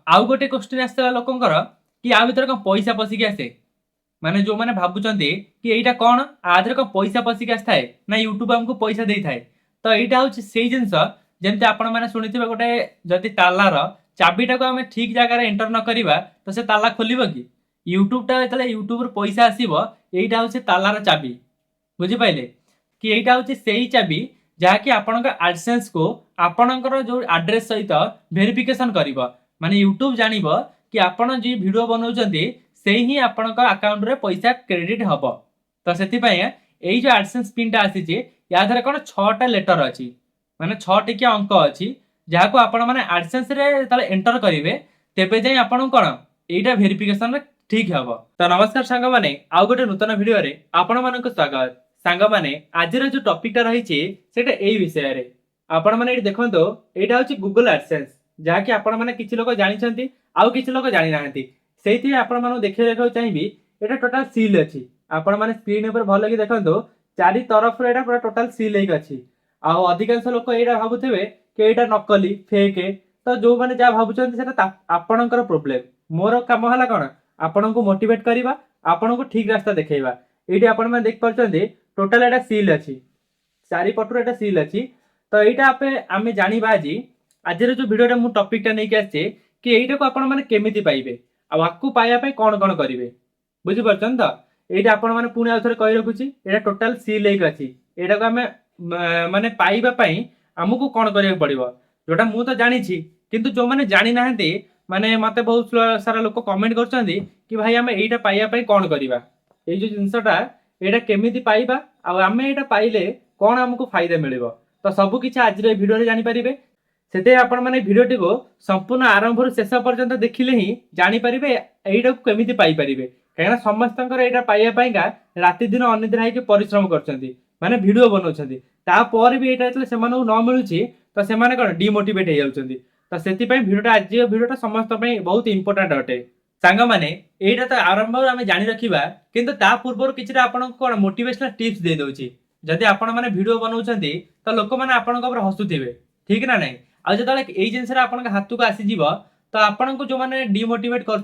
आउ गोटे क्वेश्चन आसला लोकंकर कि आ भीतर कौन पैसा पशिकी आसे माने जो मैंने भावुंटे कि एटा कौन आधे कौन पैसा पशिकी आए ना यूट्यूब आमको पैसा दे थाए। तो यहाँ हूँ से जिनस जमी आपण मैंने शुणी गोटे जदि तालार चाबीटा को आम ठीक जगह एंटर न करवा तो से ताला खोल कि यूट्यूबटा जो यूट्यूब पैसा आसो यहीटा हूँ तालार चाबी बुझिपारे कि यहाँ हूँ से ही चाबी जहाँकि आपण एडसेंस को आपणकर जो आड्रेस सहित वेरिफिकेशन कर माने यूट्यूब जान कि आपण जो वीडियो बनाऊँच से ही आपण अकाउंट रे पैसा क्रेडिट हम। तो से यही जो एडसेंस पिनटा आसी या धारे कौन 6टा लेटर अच्छी माने 6 टिकिया अंक अच्छी जहाँ को आपण मैंने एडसेंस रे एंटर करेंगे तेबे जाए आपण कौन यहीटा वेरिफिकेशन ठीक हम। तो नमस्कार सांग मैंने आउ गोटे नूतन वीडियो रे आपण मानक स्वागत। सांग मैंने आज जो टॉपिकटा रही यही विषय रे आपण मैंने देखो यहाँ हूँ गूगल एडसेंस जहाँकि आपण मैंने किसी लोग जानते आउ किसी लोग जानी ना से आपण देखा चाहिए यहाँ टोटाल सील अच्छी आपण मैंने स्क्रीन पर भल कि देखो चारि तरफ पूरा टोटाल सील अच्छी आउ अधिकांश लोक यहाँ भावुवे कि यहाँ नकली फेक तो जो मैंने जहाँ भावुं आपणकर प्रोब्लेम मोर कम है कौन आपण को मोटिवेट करवा आपण को ठीक रास्ता देखा ये आपण मैंने देख पार्टी टोटाल यहाँ सील अच्छी चारिपटर यहाँ सील अच्छी। तो यहाँ आम जाना आज जो भिडियो मुझे टॉपिकटा नहीं आसे कि यहीटा को आपण मैंने केमिति पाइबे आपको पाइबा कौन कौन करेंगे बुझीपार तो ये आपण मैंने पुणी आउ थे कही रखुच्छी यहाँ टोटाल सील अच्छी यहाँ को आम माने पाइबापी आमको कौन करा पड़ो जोटा मुझे जानी किंतु जो मैंने जानी ना माने मत बहुत सारा लोक कमेंट कर भाई आम यहाँ पाइबापी कौन करवा ये जो जिनसटा यहाँ केमिति पाइबा आम यहाँ पाइले कौन आमको फायदा मिल तो सबकि आज भिडियो जानीपारे से आपण मैंने भिडियोटी को संपूर्ण आरंभ शेष पर्यंत देखिले ही जानीपारे यहीटा को केमिति पाइपर कहीं समस्त यहाँ पाइबापा राति दिन अनिद्रा होकर परिश्रम कर माने भिडियो बनाऊँपर भी यहाँ से न मिलूँ तो से कौन डिमोटिवेट हो जाती। तो से भिडियोटा आज भिडियोटा समस्त बहुत इंपोर्टाट अटे सांग मैंने यहाँ तो आरंभ आम जानी रखा किंतु ता पूर्व किसी आपको कौन मोटिवेशनल टिप्स दे दूसरी जदि आपण मैंने भिडियो बनाऊँच तो लोक मैंने आपण हसुवे ठीक ना नहीं आज जो यही जिनस हाथ को आसीज तो आपण को जो मैंने डिमोटिवेट कर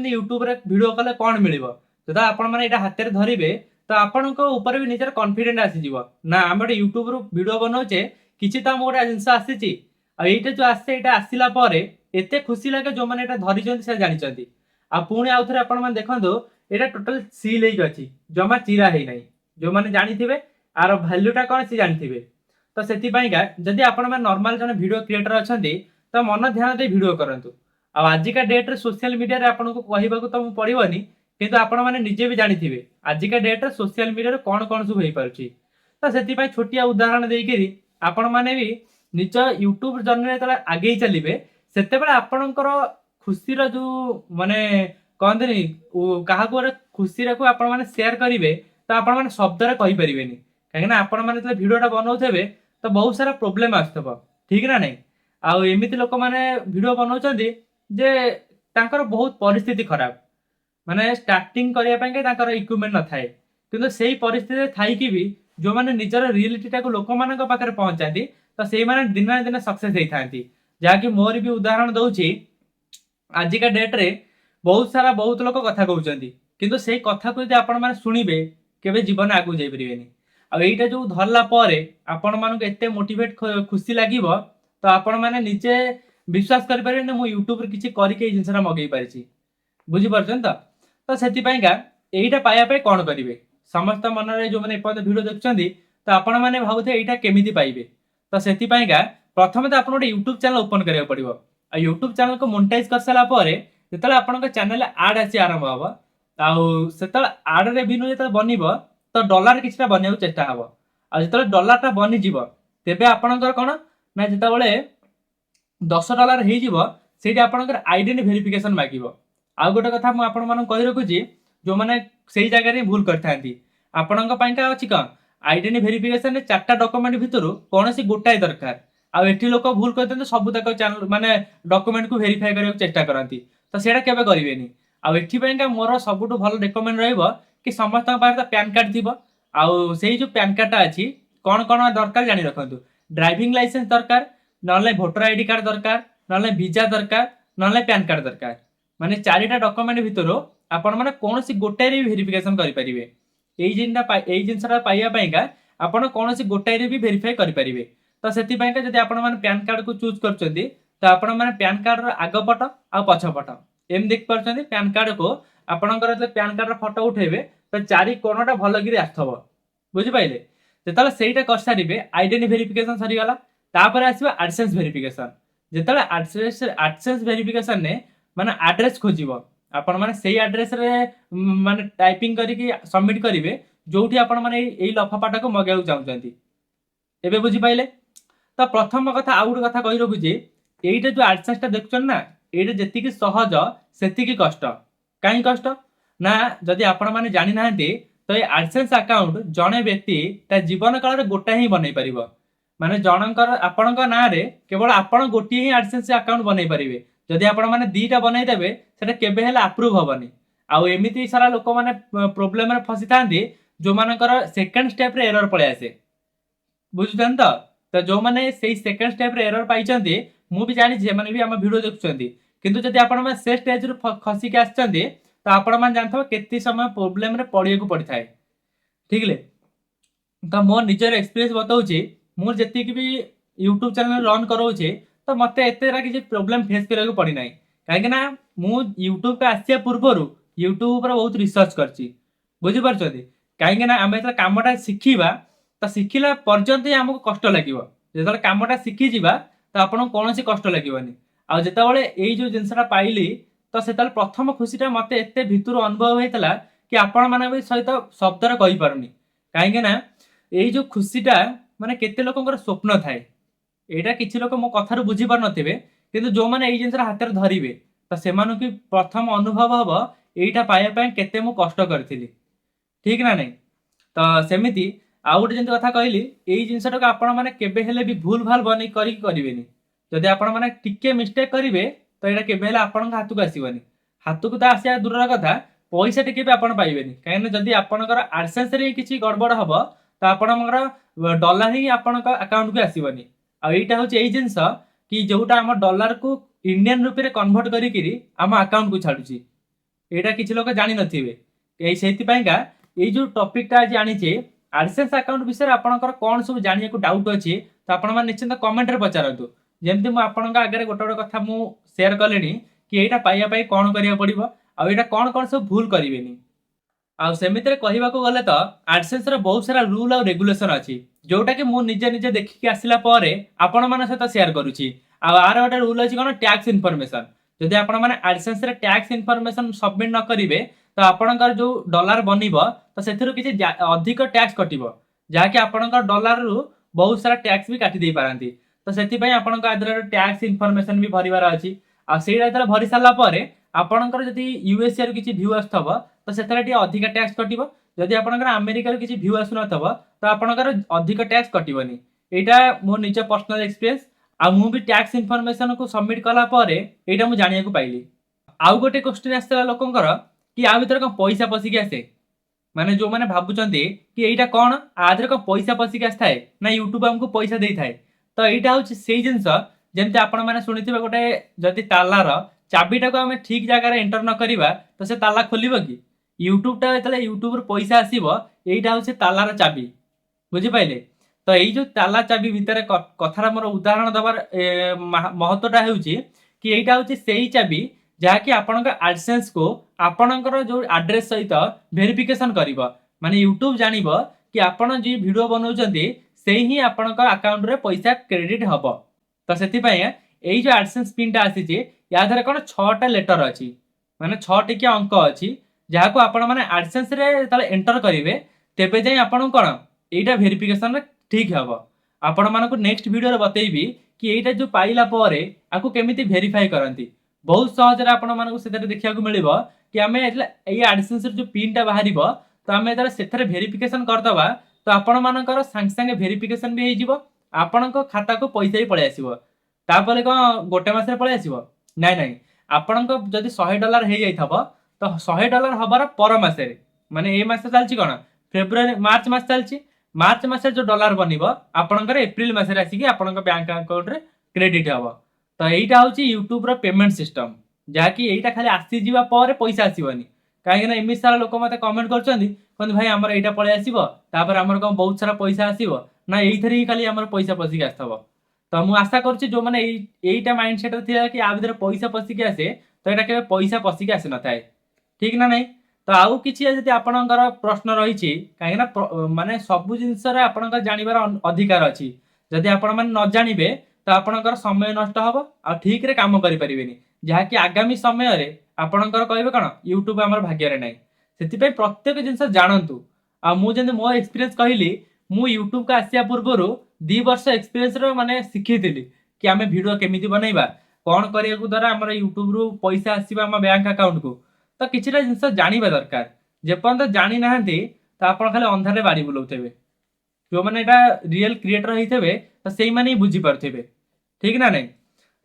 यूट्यूब भिडियो कले कौन मिल जो आपण मैंने हाथ में धरवे तो आपण ऊपर भी निजर कॉन्फिडेंट आसीज ना आम गोटे यूट्यूब भिडियो बनाऊे किसी तो आम गोटे जिनस आसी ये जो आसला एत खुशी लगे जो मैंने धरी से जानते आ पुणी आउ थे आप देखो यहाँ टोटाल सील अच्छी जमा चिरा है ना जो मैंने जानी आर भैल्यूटा कौन सी जानी तो से जदि आप नॉर्मल जन वीडियो क्रिएटर अच्छा तो मन ध्यान दे वीडियो करूँ आजिका डेट्रे सोशल मीडिया आपको कहवाक तो पड़ोनी किंतु आपण मैंने निजे भी जानी आजिका डेट्रे सोशल मीडिया कौन कौन सब हो पार्टी तो से छोटिया उदाहरण देकर आपण मैंने भी निज यूट्यूब जर्नी जो आगे चलिए से आपणकर खुशीर जो माने कहते क्या खुशी को आप सेयार करेंगे तो आप शब्द कहीपर कहीं आपण मैंने भिडियोटा बनाऊे तो बहुत सारा प्रोब्लेम आसव ठीक ना नहीं आमती लोक मैंने भिडियो बनाऊँ जे तांकर बहुत परिस्थिति खराब माने स्टार्टिंग करने इक्विपमेंट न थाए किंतु से परिस्थिति थी भी जो मैंने निजर रियलिटीटा को लोक मान पाखे पहुंचाती तो से मैंने दिन ना दिन सक्सेस होता जहाँकि मोर भी उदाहरण दूसरी आजिका डेट्रे बहुत सारा बहुत लोग कथा कहते किंतु से कथा को आपण मैंने शुणवे केवे जीवन आगू जापरेनि आईटा जो धरला आपण मानक एत मोटिवेट खुशी लगे तो आपण मैंने निजे विश्वास करें मु यूट्यूब किसी करके जिनसा मगई पारी बुझीपार तो से यहीटा पाइबापी कौन करेंगे समस्त मन में जो मैंने भिडियो देखुं तो आपण मैंने भावुथे यहाँ केमिति पाइबे तो से प्रथम तो आप गोटे यूट्यूब चैनल ओपन करा पड़ो यूट्यूब चैनल को मोनेटाइज कर सारापर जो आप चैनल आड आसी आरंभ हम से आड रेवेन्यू जो बन तो डॉलर किसी बनवा चेष्टा हम जो डॉलरटा बनीज तेरे आपणकर कौन ना जो $10 हो आपणकर आइडेंटिटी वेरिफिकेशन मागिब आउ गोटे कथा मुझे कही रखुच्छी जो मैंने से जगह भूल करते आपण अच्छी कौन आइडेंटिटी वेरिफिकेशन 4टा डॉक्यूमेंट भितर कौन सी गोटाए दरकार आठी लोक भूल करते सब तक चैनल माने डॉक्यूमेंट को वेरीफाई करने चेष्टा करती तो सेटा केबे करेंगे आठिपाई मोर सबुठ भल रेकमेंड कि समस्त पैन कार्ड थी आउ से जो पैन कार्डटा अच्छी कौन कौन दरकार जानी रखु ड्राइविंग लाइसेंस दरकार ना भोटर आईडी कार्ड दरकार नले वीजा दरकार नले पैन कार्ड दरकार माने चारिटा डॉक्यूमेंट भितर आपण माने कोनोसी गोटाए रे वेरिफिकेशन करि परिबे एई जिनसटा पाइया पईका आपण कोनोसी गोटाए रे भी वेरीफाई करि परिबे तो सेति पईका जदि आपण माने पैन कार्ड को चूज करचंदी तो आपण माने पैन कार्ड रो आग पट आ पछ पट एम देख परचंदी पैन कार्ड को आपणकर जे पैन कार्ड रो फोटो उठेबे तो चारि कोनटा भलो गिरी आथबो बुझि पाइले जेतले सेटा कर सारिबे आइडेंटिटी वेरिफिकेशन सरी गला तापर आसीबा एडसेंस वेरिफिकेशन जेतले एडसेंस वेरिफिकेशन ने माने एड्रेस खोजिबो आपण माने सेही एड्रेस रे माने टाइपिंग करिकि सबमिट करिवे जोठी आपण माने एई लफापाटा को मगाउ चाहुचंती एबे बुझि पाइले तो प्रथम कथा आउ गोटे कथा कहि रखुची एइटा जो एडसेंस टा देखछन ना एइटा जेतिकी सहज सेतिकी कष्ट काई कष्ट ना जदि आपण माने जानि नाहंती तो ये एडसेंस अकाउंट जणे व्यक्ति ता जीवन काल रे गोटा ही बनै परिबो माने जनकर आपणक ना रे केवल आपण गोटी ही एडसेंस अकाउंट बनै परिबे जदि आपण माने दीटा बनै देबे सेटा केबे हेला अप्रूव होबनी आ एमिति सारा लोक माने प्रॉब्लम रे फसी थांती जो मानकर सेकंड स्टेप रे एरर पळे आसे बुझुछन तो जो माने सेही सेकंड स्टेप रे एरर पाइचंती मु भी जानि जे माने भी हम वीडियो देखुचंती किंतु जदि आपण माने से स्टेज रे खसी के आछंती तो आपण माने जानथबो केते समय प्रॉब्लम रे पड़िए को पड़ी थाए ठीक ले तो मोर निजर एक्सपीरियंस बताउची मु जेति कि भी YouTube चैनल रन करोचे तो मते एतेरा किछि प्रॉब्लम फेस करे को पड़ी नाही काहे ना मु YouTube पे आसिया पूर्वरु YouTube पर बहुत रिसर्च करची बुझि परछथि काहे ना आमे त कामटा सिखिबा तो सिखिला पर्यंत ही हमको कष्ट लागिवो जेतले कामटा सिखि जिबा तो आपण कोनोसी कष्ट लागिवनी आ जेतबेले एई जो जिंसटा पाइली तो सेतले प्रथम खुशीटा मते एते भितुर अनुभव हेतला कि आपण माने भी सहित शब्दरे कहि पारुनी काहे ना एई जो खुशीटा माने केते लोकंकर स्वप्न थाए एटा किछि लोक मो कथारु बुझी पार नथिबे किंतु जो माने एई जिंसरा हातर धरिबे तो सेमानु की प्रथम अनुभव हबो एइटा पाया पय केते मु कष्ट करथिली ठीक ना नहीं तो सेमिति आउ गोटे जेंति कथा कहली एई जिंसटा को आपण माने केबे हेले भी भूल भाल बनै करी करिवेनी जदि आपण माने टिके मिस्टेक करिवे तो एटा केबे हेले आपण हाथ को आसीबनी हाथ को तो आसिया दूरर कथा पैसा टिके भी आपण पाइबेनी काहे जदि आपणकर एडसेंस रे किछि गड़बड़ हबो तो आपणकर डॉलर ही आपणक अकाउंट को आसीबनी आ एटा होचे एई जिंस कि जोटा हम डॉलर को इंडियन रुपी रे कन्वर्ट करिकिरी हम अकाउंट को छाडुची एटा किछि लोक जानि नथिबे एई सेति पयका एई जो टॉपिक ता आज आनिचे एडसेंस अकाउंट विषय आपणकर कोन सब जानिया को डाउट अछि तो आपण माने निश्चित कमेंट रे पचारतु जेमति मु आपणक आगे गोटे गोटे कथा मु शेयर कलेनी कि एटा पाइया पाई कोन करिया पड़िबो आ एटा कोन कोन सब भूल करिवेनी आ सेमिति रे कहिबा को गले तो एडसेंस रे बहुत सारा रूल और रेगुलेशन अछि जोटा कि मु निजे निजे देखि के आसिला पारे आपण माने सहित शेयर करूची आ आर गोटे रूल अछि कोन टैक्स इन्फॉर्मेशन जदि आपण माने एडसेंस रे टैक्स इन्फॉर्मेशन सबमिट न करिवे तो आपणकर जो डॉलर बनिबो तो सेथिरु किछि अधिक टैक्स कटिबो जहा कि आपणकर डॉलर रु बहुत सारा टैक्स भी काटी दे पारंती तो सेति पय आपणक आदर टैक्स इन्फॉर्मेशन भी भरिबार अछि आ सेटा जरा भरि साला पारे आपणकर जदि यूएसए रो किछि व्यू आस्थबो तो सेथरा टी अधिक टैक्स कटिबो जदि आपणकर अमेरिका रो किछि व्यू आसु नथबो तो आपणकर अधिक टैक्स कटिबोनी एटा मोर निज पर्सनल एक्सपीरियंस आ मु भी टैक्स इन्फॉर्मेशन को सबमिट कला पारे एटा मु जानिया को पाइली आउ गोटे क्वेश्चन आस्तला लोकंकर कि आ भीतर कोन पैसा पसी के आसे माने जो माने भाबुचंती कि एइटा कोन आधर कोन पैसा पसी के आस्थाय ना YouTube हमको पैसा देई थाए तो एइटा होछि सेही जिंस जेमते आपण माने सुनिथिबे गोटे जदि तालार चाबीटा को हमें ठीक जगह रे एंटर न करिबा तो से ताला खोलिबो कि YouTube टा जतले YouTube रे पैसा आसीबो एइटा होछि तालार चाबी बुझि पाइले तो एइ जो ताला चाबी भीतर कथार मोर उदाहरण दबार महत्वटा हेउछि कि एइटा होछि सेही चाबी जहा कि आपनका एडसेंस को आपनकर जो एड्रेस सहित वेरिफिकेशन करिवो माने YouTube जानिबो कि आपण जे वीडियो बनौचंती सेही ही आपनका अकाउंट रे पैसा क्रेडिट हबो तो सेति पय एइ जो एडसेंस पिन टा आसी जे या धरे कोन 6 टा लेटर अछि माने 6 टी के अंक अछि जहा को आपण माने एडसेंस रे तले एंटर करिवे तेबे जाय आपण कोन एइटा वेरिफिकेशन रे ठीक हबो आपण मानको नेक्स्ट वीडियो रे बतेइबी कि एइटा जो पाइला पारे आकु केमिति वेरीफाई करंती बहुत सहज रे आपण मानको सेतरे देखिया को मिलिबो कि हमें एइ एडसेंस रे जो पिन टा बाहरिबो तो हमें एतरे सेतरे वेरिफिकेशन करदबा तो आपण मानकर संग संग वेरिफिकेशन भी हेजिबो आपणको खाता को पैसा ही पळे आसीबो तापले को गोटे मास रे पळे आसीबो नै नै आपणको जदि $100 हे जाई थबो तो $100 हबार पर मास रे माने ए मास चलची कोन फेब्रुआरी मार्च मास चलची मार्च मास जो डॉलर बनिबो आपणकर एप्रिल मास रे आसी कि आपणको बैंक अकाउंट रे क्रेडिट हबो ତ ଏଇଟା ହେଉଛି ୟୁଟ୍ୟୁବର ପେମେଣ୍ଟ ସିଷ୍ଟମ, ଯାହାକି ଏଇଟା ଖାଲି ଆସିଯିବା ପରେ ପଇସା ଆସିବନି। କାହିଁକିନା ଏମିତି ସାରା ଲୋକ ମୋତେ କମେଣ୍ଟ କରୁଛନ୍ତି, କୁହନ୍ତି ଭାଇ ଆମର ଏଇଟା ପଳେଇ ଆସିବ, ତାପରେ ଆମର କ'ଣ ବହୁତ ସାରା ପଇସା ଆସିବ ନା ଏଇଥିରେ ହିଁ ଖାଲି ଆମର ପଇସା ପଶିକି ଆସିଥିବ। ତ ମୁଁ ଆଶା କରୁଛି ଯେଉଁମାନେ ଏଇଟା ମାଇଣ୍ଡ ସେଟ୍ରେ ଥିଲା କି ଆ ଭିତରେ ପଇସା ପଶିକି ଆସେ, ତ ଏଇଟା କେବେ ପଇସା ପଶିକି ଆସିନଥାଏ। ଠିକ୍ ନା ନାହିଁ? ତ ଆଉ କିଛି ଯଦି ଆପଣଙ୍କର ପ୍ରଶ୍ନ ରହିଛି, କାହିଁକିନା ମାନେ ସବୁ ଜିନିଷରେ ଆପଣଙ୍କର ଜାଣିବାର ଅଧିକାର ଅଛି। ଯଦି ଆପଣମାନେ ନ ଜାଣିବେ ତ ଆପଣଙ୍କର ସମୟ ନଷ୍ଟ ହେବ ଆଉ ଠିକ୍ରେ କାମ କରିପାରିବେନି, ଯାହାକି ଆଗାମୀ ସମୟରେ ଆପଣଙ୍କର କହିବେ କ'ଣ ୟୁଟ୍ୟୁବ ଆମର ଭାଗ୍ୟରେ ନାହିଁ। ସେଥିପାଇଁ ପ୍ରତ୍ୟେକ ଜିନିଷ ଜାଣନ୍ତୁ। ଆଉ ମୁଁ ଯେମିତି ମୋ ଏକ୍ସପିରିଏନ୍ସ କହିଲି, ମୁଁ ୟୁଟ୍ୟୁବକୁ ଆସିବା ପୂର୍ବରୁ 2 ବର୍ଷ ଏକ୍ସପିରିଏନ୍ସର ମାନେ ଶିଖିଥିଲି କି ଆମେ ଭିଡ଼ିଓ କେମିତି ବନେଇବା, କ'ଣ କରିବାକୁ ଦ୍ୱାରା ଆମର ୟୁଟ୍ୟୁବରୁ ପଇସା ଆସିବ ଆମ ବ୍ୟାଙ୍କ ଆକାଉଣ୍ଟକୁ। ତ କିଛିଟା ଜିନିଷ ଜାଣିବା ଦରକାର। ଯେପର୍ଯ୍ୟନ୍ତ ଜାଣିନାହାନ୍ତି ତ ଆପଣ ଖାଲି ଅନ୍ଧାରରେ ବାଡ଼ି ବୁଲଉଥିବେ। ଯେଉଁମାନେ ଏଇଟା ରିଏଲ୍ କ୍ରିଏଟର ହେଇଥିବେ ତ ସେଇମାନେ ହିଁ ବୁଝିପାରୁଥିବେ। ଠିକ୍ ନା ନାହିଁ?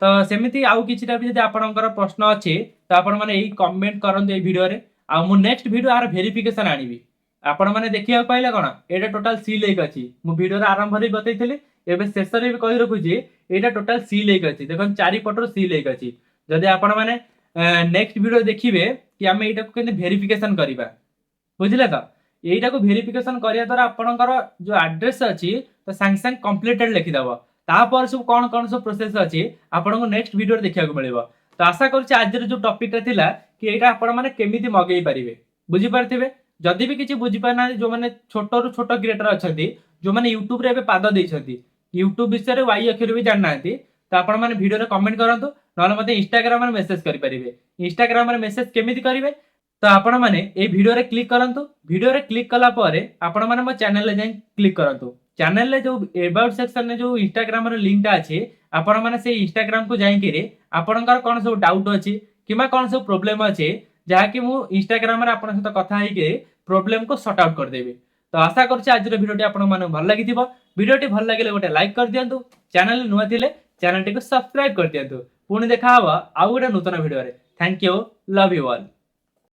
ତ ସେମିତି ଆଉ କିଛିଟା ବି ଯଦି ଆପଣଙ୍କର ପ୍ରଶ୍ନ ଅଛି ତ ଆପଣମାନେ ଏଇ କମେଣ୍ଟ କରନ୍ତୁ ଏଇ ଭିଡ଼ିଓରେ। ଆଉ ମୁଁ ନେକ୍ସଟ ଭିଡ଼ିଓ ଆର ଭେରିଫିକେସନ୍ ଆଣିବି। ଆପଣମାନେ ଦେଖିବାକୁ ପାଇଲେ କ'ଣ ଏଇଟା ଟୋଟାଲ ସି ଲେକ୍ ଅଛି। ମୁଁ ଭିଡ଼ିଓର ଆରମ୍ଭରେ ବି ବତେଇଥିଲି, ଏବେ ଶେଷରେ ବି କହି ରଖୁଛି ଏଇଟା ଟୋଟାଲ ସି ଲେକ୍ ଅଛି। ଦେଖନ୍ତୁ ଚାରିପଟରୁ ସି ଲେକ୍ ଅଛି। ଯଦି ଆପଣମାନେ ନେକ୍ସଟ ଭିଡ଼ିଓ ଦେଖିବେ କି ଆମେ ଏଇଟାକୁ କେମିତି ଭେରିଫିକେସନ୍ କରିବା, ବୁଝିଲେ ତ? এইটাକୁ ଭେରିଫିକେସନ୍ କରିବା ଦ୍ୱାରା ଆପଣଙ୍କର ଯେଉଁ ଆଡ୍ରେସ୍ ଅଛି ତ ସାଙ୍ଗେ ସାଙ୍ଗେ କମ୍ପ୍ଲିଟେଡ୍ ଲେଖିଦେବ। ତାପରେ ସବୁ କ'ଣ କ'ଣ ସବୁ ପ୍ରୋସେସ୍ ଅଛି ଆପଣଙ୍କୁ ନେକ୍ସଟ ଭିଡ଼ିଓରେ ଦେଖିବାକୁ ମିଳିବ। ତ ଆଶା କରୁଛି ଆଜିର ଯେଉଁ ଟପିକଟା ଥିଲା କି ଏଇଟା ଆପଣମାନେ କେମିତି ମଗେଇ ପାରିବେ ବୁଝିପାରିଥିବେ। ଯଦି ବି କିଛି ବୁଝିପାରିନାହାନ୍ତି, ଯେଉଁମାନେ ଛୋଟରୁ ଛୋଟ କ୍ରିଏଟର ଅଛନ୍ତି, ଯେଉଁମାନେ ୟୁଟ୍ୟୁବରେ ଏବେ ପାଦ ଦେଇଛନ୍ତି, ୟୁଟ୍ୟୁବ ବିଷୟରେ ୱାଇ ଅକ୍ଷର ବି ଜାଣିନାହାନ୍ତି, ତ ଆପଣମାନେ ଭିଡ଼ିଓରେ କମେଣ୍ଟ କରନ୍ତୁ, ନହେଲେ ମୋତେ ଇନଷ୍ଟାଗ୍ରାମରେ ମେସେଜ କରିପାରିବେ। ଇନଷ୍ଟାଗ୍ରାମରେ ମେସେଜ କେମିତି କରିବେ? ତ ଆପଣମାନେ এই ভিডিওରେ କ୍ଲିକ୍ କରନ୍ତୁ। ଭିଡ଼ିଓରେ କ୍ଲିକ୍ କଲା ପରେ ଆପଣମାନେ ମୋ ଚ୍ୟାନେଲରେ ଯାଇ କ୍ଲିକ୍ କରନ୍ତୁ। ଚ୍ୟାନେଲରେ ଯେଉଁ ଏବାଉଟ୍ ସେକ୍ସନରେ ଯେଉଁ ଇନଷ୍ଟାଗ୍ରାମର ଲିଙ୍କଟା ଅଛି, ଆପଣମାନେ ସେଇ ଇନଷ୍ଟାଗ୍ରାମକୁ ଯାଇକିରି ଆପଣଙ୍କର କ'ଣ ସବୁ ଡାଉଟ୍ ଅଛି କିମ୍ବା କ'ଣ ସବୁ ପ୍ରୋବ୍ଲେମ୍ ଅଛି, ଯାହାକି ମୁଁ ଇନଷ୍ଟାଗ୍ରାମରେ ଆପଣଙ୍କ ସହିତ କଥା ହେଇକି ପ୍ରୋବ୍ଲେମକୁ ସର୍ଟ ଆଉଟ୍ କରିଦେବି। ତ ଆଶା କରୁଛି ଆଜିର ଭିଡ଼ିଓଟି ଆପଣମାନଙ୍କୁ ଭଲ ଲାଗିଥିବ। ଭିଡ଼ିଓଟି ଭଲ ଲାଗିଲେ ଗୋଟେ ଲାଇକ୍ କରିଦିଅନ୍ତୁ। ଚ୍ୟାନେଲ ନୂଆ ଥିଲେ ଚ୍ୟାନେଲଟିକୁ ସବସ୍କ୍ରାଇବ୍ କରିଦିଅନ୍ତୁ। ପୁଣି ଦେଖା ହେବ ଆଉ ଗୋଟେ ନୂତନ ଭିଡ଼ିଓରେ। Thank you, love you all.